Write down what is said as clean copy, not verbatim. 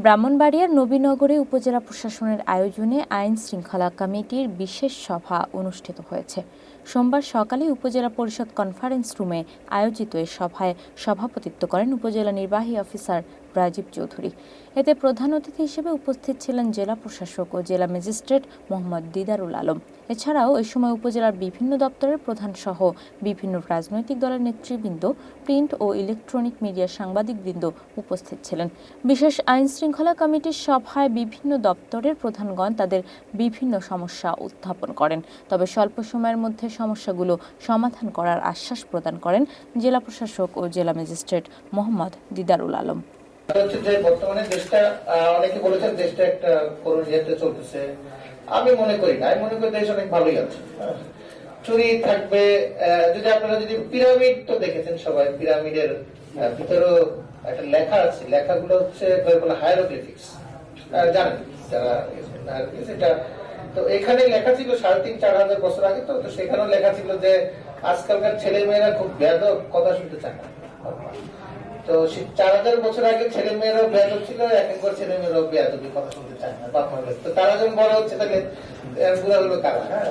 ব্রাহ্মণবাড়িয়ার নবীনগরে উপজেলা প্রশাসনের আয়োজনে আইন শৃঙ্খলা কমিটির বিশেষ সভা অনুষ্ঠিত হয়েছে। সোমবার সকালে উপজেলা পরিষদ কনফারেন্স রুমে আয়োজিত এ সভায় সভাপতিত্ব করেন উপজেলা নির্বাহী অফিসার রাজীব চৌধুরী। এতে প্রধান অতিথি হিসেবে উপস্থিত ছিলেন জেলা প্রশাসক ও জেলা ম্যাজিস্ট্রেট মোহাম্মদ দিদারুল আলম। এছাড়াও এই সময় উপজেলার বিভিন্ন দপ্তরের প্রধান সহ বিভিন্ন রাজনৈতিক দলের নেতৃবৃন্দ, প্রিন্ট ও ইলেকট্রনিক মিডিয়ার সাংবাদিকবৃন্দ উপস্থিত ছিলেন। বিশেষ আইন শৃঙ্খলা কমিটির সভায় বিভিন্ন দপ্তরের প্রধানগণ তাদের বিভিন্ন সমস্যা উত্থাপন করেন, তবে স্বল্প সময়ের মধ্যে সমস্যাগুলো সমাধান করার আশ্বাস প্রদান করেন জেলা প্রশাসক ও জেলা ম্যাজিস্ট্রেট মোহাম্মদ দিদারুল আলম। বর্তমানে দেশটা অনেকে বলেছেন দেশটা একটা করোনা ইয়েতে চলতেছে। আমি মনে করি না, আমি মনে করি দেশ অনেক ভালোই আছে। চুরি থাকবে, যদি আপনারা যদি পিরামিড তো দেখেছেন সবাই, পিরামিডের ভিতরেও একটা লেখা আছে, লেখাগুলো হচ্ছে হায়ারোগ্লিফিক্স, জানেন যারা এটা। তো এখানে লেখা ছিল ৩,৫০০-৪,০০০ বছর আগে, তো সেখানেও লেখা ছিল যে আজকালকার ছেলে মেয়েরা খুব বেয়াদব, কথা শুনতে চায় না। তো ৪,০০০ বছর আগে ছেলে মেয়েরাও বেয়াদব ছিল, এখনকার ছেলে মেয়েরাও বেয়াদবি, কথা শুনতে চায় না। তো তারা যখন বড় হচ্ছে তাহলে এগুলো হলো কারা? হ্যাঁ,